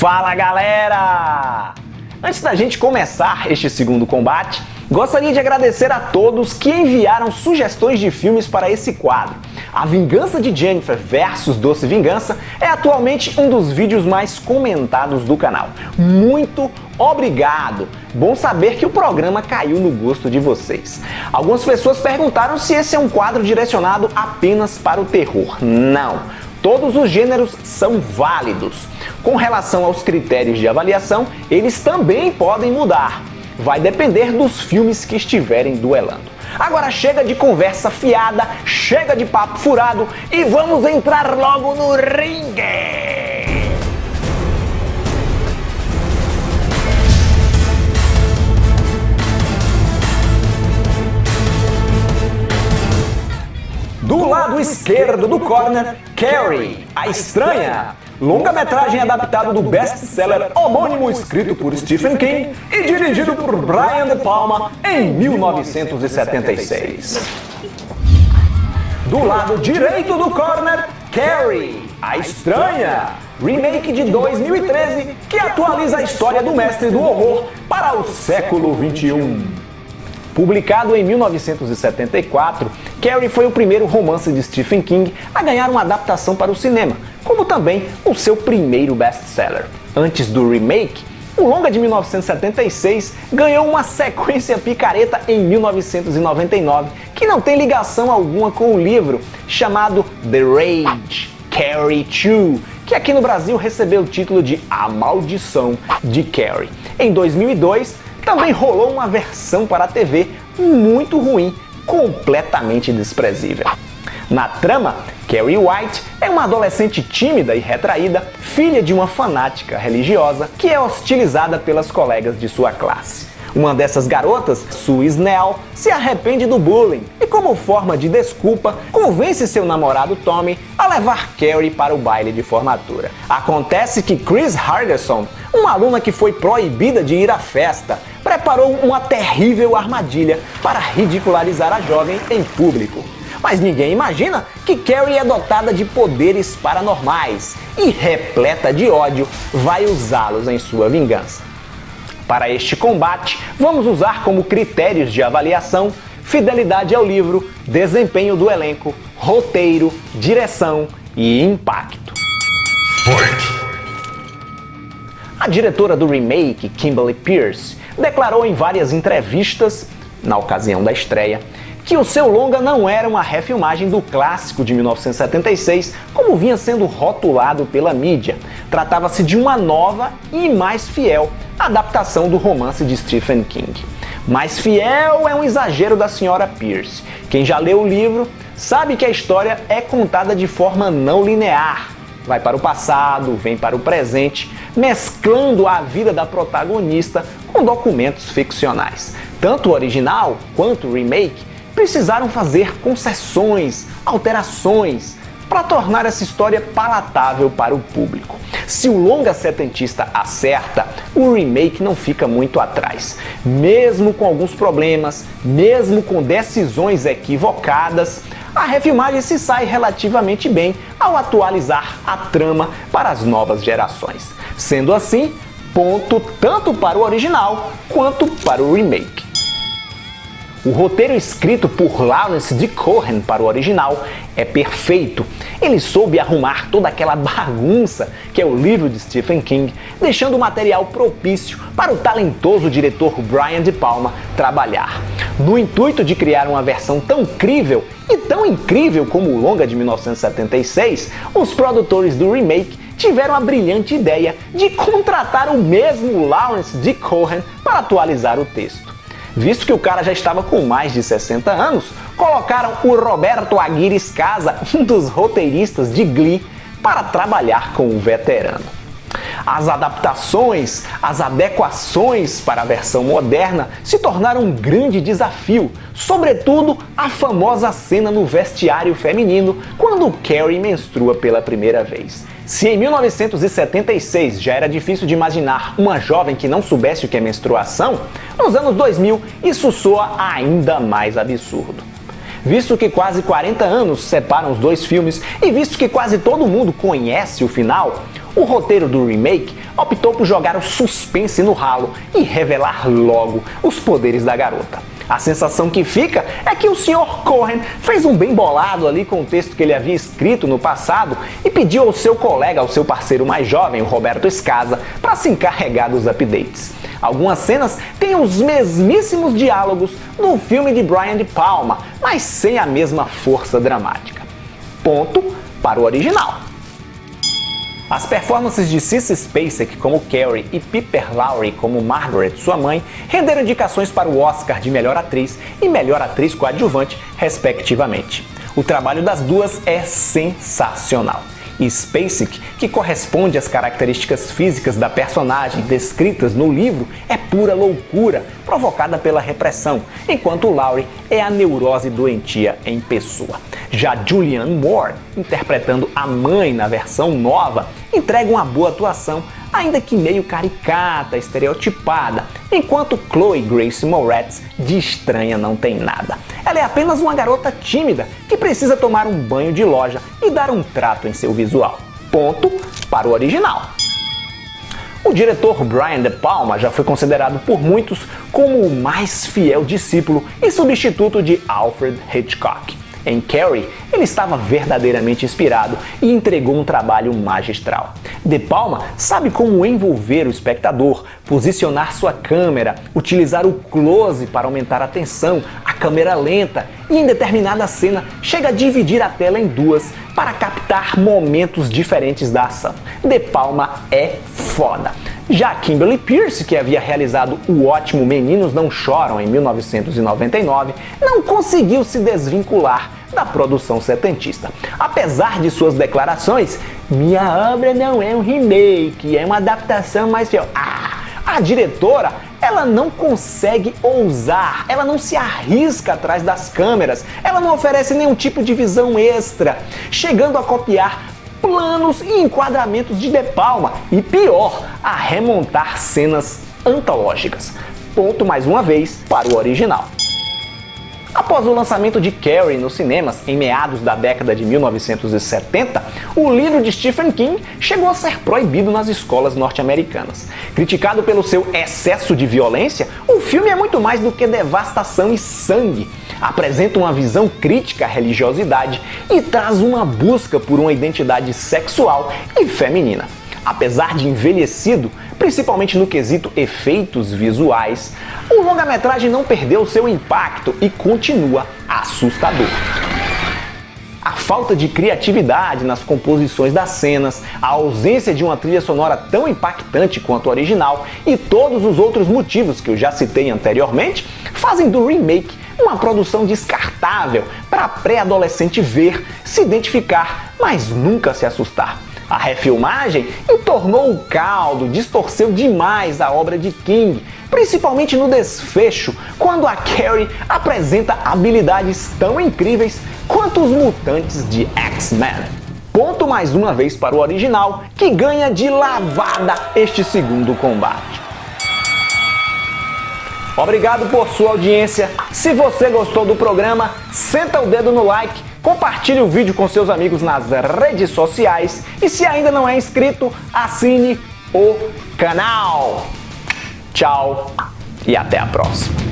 Fala galera! Antes da gente começar este segundo combate, gostaria de agradecer a todos que enviaram sugestões de filmes para esse quadro. A Vingança de Jennifer vs Doce Vingança é atualmente um dos vídeos mais comentados do canal. Muito obrigado! Bom saber que o programa caiu no gosto de vocês. Algumas pessoas perguntaram se esse é um quadro direcionado apenas para o terror. Não! Todos os gêneros são válidos. Com relação aos critérios de avaliação, eles também podem mudar. Vai depender dos filmes que estiverem duelando. Agora chega de conversa fiada, chega de papo furado e vamos entrar logo no ringue! Do lado esquerdo do corner, Carrie, a Estranha. Longa-metragem adaptado do best-seller homônimo escrito por Stephen King e dirigido por Brian De Palma em 1976. Do lado direito do corner, Carrie, a Estranha. Remake de 2013 que atualiza a história do mestre do horror para o século XXI. Publicado em 1974, Carrie foi o primeiro romance de Stephen King a ganhar uma adaptação para o cinema, como também o seu primeiro best-seller. Antes do remake, o longa de 1976 ganhou uma sequência picareta em 1999, que não tem ligação alguma com o livro, chamado The Rage, Carrie 2, que aqui no Brasil recebeu o título de A Maldição de Carrie. Em 2002, também rolou uma versão para a TV muito ruim, completamente desprezível. Na trama, Carrie White é uma adolescente tímida e retraída, filha de uma fanática religiosa que é hostilizada pelas colegas de sua classe. Uma dessas garotas, Sue Snell, se arrepende do bullying e, como forma de desculpa, convence seu namorado Tommy a levar Carrie para o baile de formatura. Acontece que Chris Harrison, uma aluna que foi proibida de ir à festa, preparou uma terrível armadilha para ridicularizar a jovem em público. Mas ninguém imagina que Carrie é dotada de poderes paranormais e, repleta de ódio, vai usá-los em sua vingança. Para este combate, vamos usar como critérios de avaliação fidelidade ao livro, desempenho do elenco, roteiro, direção e impacto. A diretora do remake, Kimberly Peirce, declarou em várias entrevistas, na ocasião da estreia, que o seu longa não era uma refilmagem do clássico de 1976, como vinha sendo rotulado pela mídia. Tratava-se de uma nova e mais fiel adaptação do romance de Stephen King. Mais fiel é um exagero da senhora Peirce. Quem já leu o livro sabe que a história é contada de forma não linear. Vai para o passado, vem para o presente, mesclando a vida da protagonista com documentos ficcionais. Tanto o original quanto o remake precisaram fazer concessões, alterações, para tornar essa história palatável para o público. Se o longa setentista acerta, o remake não fica muito atrás. Mesmo com alguns problemas, mesmo com decisões equivocadas, a refilmagem se sai relativamente bem ao atualizar a trama para as novas gerações. Sendo assim, ponto tanto para o original quanto para o remake. O roteiro escrito por Lawrence D. Cohen para o original é perfeito. Ele soube arrumar toda aquela bagunça que é o livro de Stephen King, deixando o material propício para o talentoso diretor Brian De Palma trabalhar. No intuito de criar uma versão tão crível e tão incrível como o longa de 1976, os produtores do remake tiveram a brilhante ideia de contratar o mesmo Lawrence D. Cohen para atualizar o texto. Visto que o cara já estava com mais de 60 anos, colocaram o Roberto Aguirre Casa, um dos roteiristas de Glee, para trabalhar com o veterano. As adaptações, as adequações para a versão moderna se tornaram um grande desafio, sobretudo a famosa cena no vestiário feminino quando Carrie menstrua pela primeira vez. Se em 1976 já era difícil de imaginar uma jovem que não soubesse o que é menstruação, nos anos 2000 isso soa ainda mais absurdo. Visto que quase 40 anos separam os dois filmes e visto que quase todo mundo conhece o final, o roteiro do remake optou por jogar o suspense no ralo e revelar logo os poderes da garota. A sensação que fica é que o Sr. Cohen fez um bem bolado ali com o texto que ele havia escrito no passado e pediu ao seu colega, ao seu parceiro mais jovem, o Roberto Escasa, para se encarregar dos updates. Algumas cenas têm os mesmíssimos diálogos do filme de Brian De Palma, mas sem a mesma força dramática. Ponto para o original. As performances de Sissy Spacek como Carrie e Piper Laurie como Margaret, sua mãe, renderam indicações para o Oscar de Melhor Atriz e Melhor Atriz Coadjuvante, respectivamente. O trabalho das duas é sensacional. E Spacek, que corresponde às características físicas da personagem descritas no livro, é pura loucura provocada pela repressão, enquanto Laurie é a neurose doentia em pessoa. Já Julianne Moore, interpretando a mãe na versão nova, entrega uma boa atuação, ainda que meio caricata, estereotipada, enquanto Chloe Grace Moretz de estranha não tem nada. Ela é apenas uma garota tímida que precisa tomar um banho de loja e dar um trato em seu visual. Ponto para o original. O diretor Brian De Palma já foi considerado por muitos como o mais fiel discípulo e substituto de Alfred Hitchcock. Em Carrie, ele estava verdadeiramente inspirado e entregou um trabalho magistral. De Palma sabe como envolver o espectador, posicionar sua câmera, utilizar o close para aumentar a tensão, a câmera lenta e em determinada cena chega a dividir a tela em duas para captar momentos diferentes da ação. De Palma é foda. Já Kimberly Peirce, que havia realizado o ótimo Meninos Não Choram em 1999, não conseguiu se desvincular da produção setentista. Apesar de suas declarações, minha obra não é um remake, é uma adaptação mais fiel. A diretora, ela não consegue ousar, ela não se arrisca atrás das câmeras, ela não oferece nenhum tipo de visão extra, chegando a copiar planos e enquadramentos de De Palma e, pior, a remontar cenas antológicas. Ponto mais uma vez para o original. Após o lançamento de Carrie nos cinemas em meados da década de 1970, o livro de Stephen King chegou a ser proibido nas escolas norte-americanas. Criticado pelo seu excesso de violência, o filme é muito mais do que devastação e sangue. Apresenta uma visão crítica à religiosidade e traz uma busca por uma identidade sexual e feminina. Apesar de envelhecido, principalmente no quesito efeitos visuais, o longa-metragem não perdeu seu impacto e continua assustador. A falta de criatividade nas composições das cenas, a ausência de uma trilha sonora tão impactante quanto a original e todos os outros motivos que eu já citei anteriormente fazem do remake uma produção descartável para pré-adolescente ver, se identificar, mas nunca se assustar. A refilmagem entornou o caldo, distorceu demais a obra de King, principalmente no desfecho, quando a Carrie apresenta habilidades tão incríveis quanto os mutantes de X-Men. Ponto mais uma vez para o original, que ganha de lavada este segundo combate. Obrigado por sua audiência. Se você gostou do programa, senta o dedo no like, compartilhe o vídeo com seus amigos nas redes sociais e se ainda não é inscrito, assine o canal. Tchau e até a próxima.